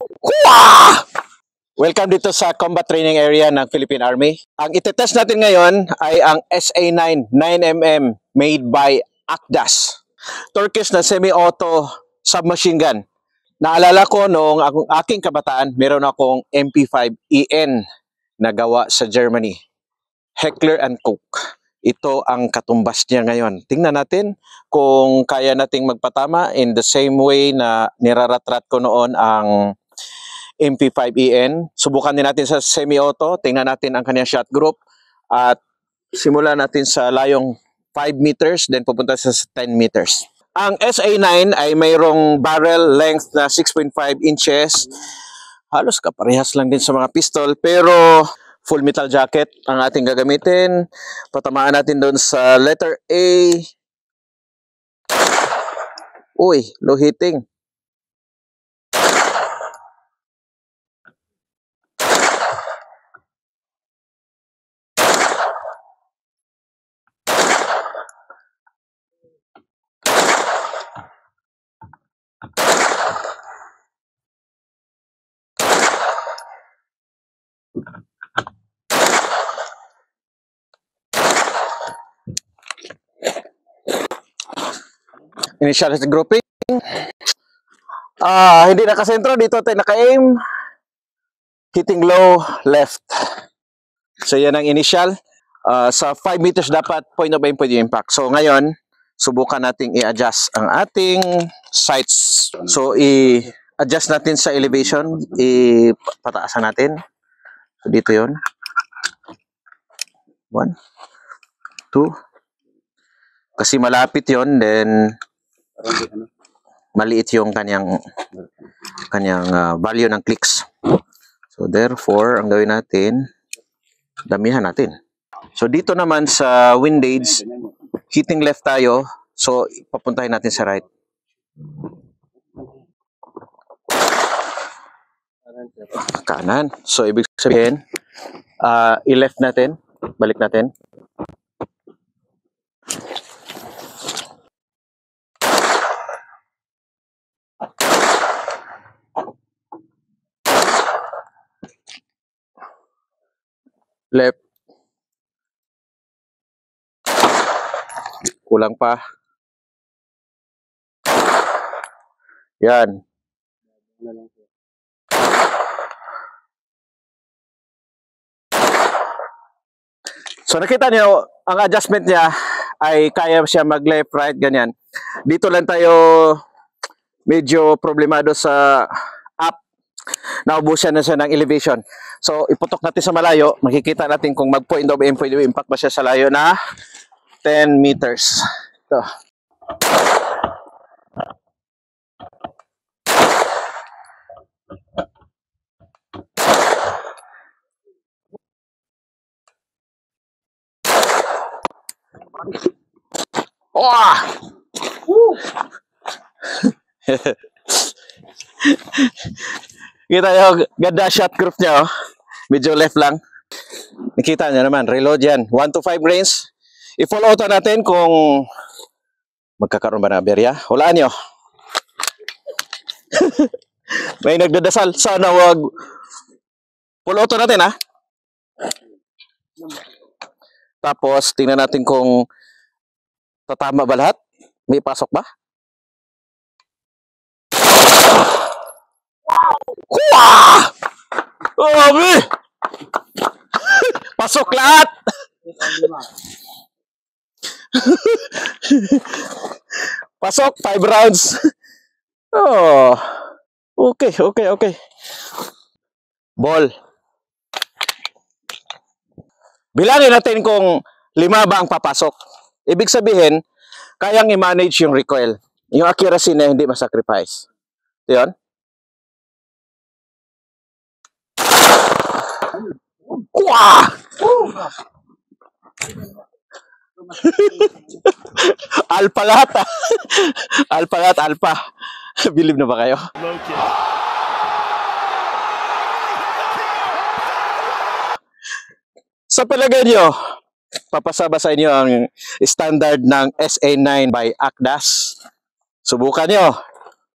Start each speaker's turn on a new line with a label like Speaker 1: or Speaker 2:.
Speaker 1: Hua! Welcome dito sa combat training area ng Philippine Army. Ang itetest natin ngayon ay ang SA9 9mm made by Akdas. Turkish na semi-auto submachine gun. Naalala ko noong aking kabataan, meron akong MP5EN na gawa sa Germany. Heckler & Koch. Ito ang katumbas niya ngayon. Tingnan natin kung kaya nating magpatama in the same way na niraratrat ko noon ang MP5EN. Subukan din natin sa semi-auto. Tingnan natin ang kanyang shot group. At simulan natin sa layong 5 meters, then pupunta sa 10 meters. Ang SA9 ay mayroong barrel length na 6.5 inches. Halos kaparehas lang din sa mga pistol, pero full metal jacket ang ating gagamitin. Patamaan natin doon sa letter A. Uy, low hitting. Initial grouping. Hindi nakasentro dito tayo naka-aim. Hitting low left. So yan ang initial. Sa 5 meters dapat point of aim pwede impact. So ngayon, subukan nating i-adjust ang ating sights. So i-adjust natin sa elevation. Ipataasan natin. So dito yun. 1, 2. Kasi malapit yon, then maliit yung kanyang value ng clicks. So therefore, ang gawin natin, damihan natin. So dito naman sa windage, hitting left tayo. So papuntahin natin sa right. Kanan. So ibig sabihin, i-left natin, balik natin. Left. Kulang pa. Yan. So nakita niyo, ang adjustment niya ay kaya siya mag left, right, ganyan. Dito lang tayo medyo problemado sa up. Naubusan na siya ng elevation. So, iputok natin sa malayo. Makikita natin kung mag-point of aim, pwede impact ba siya sa layo na 10 meters. Ito. Oh! Kita nyo, ganda shot group niya, oh. Medyo left lang. Nakita nyo naman, reload yan. 1 to 5 range. I-full auto natin kung magkakaroon ba na aberya. Hulaan nyo. May nagdadasal. Sana wag. Full auto natin, ha? Tapos, tingnan natin kung tatama ba lahat. May pasok ba? Wah! Grabe! Pasok lahat! Pasok, 5 rounds. Oh. Okay. Ball. Bilangin natin kung 5 ba ang papasok. Ibig sabihin, kayang i-manage yung recoil. Yung accuracy na hindi masacrifice. Yun? Wah! Alpha lahat, ha? Alpha lahat, alpha. Believe na ba kayo? Sa palagay nyo, papasaba sa inyo ang standard ng SA9 by Akdas. Subukan nyo.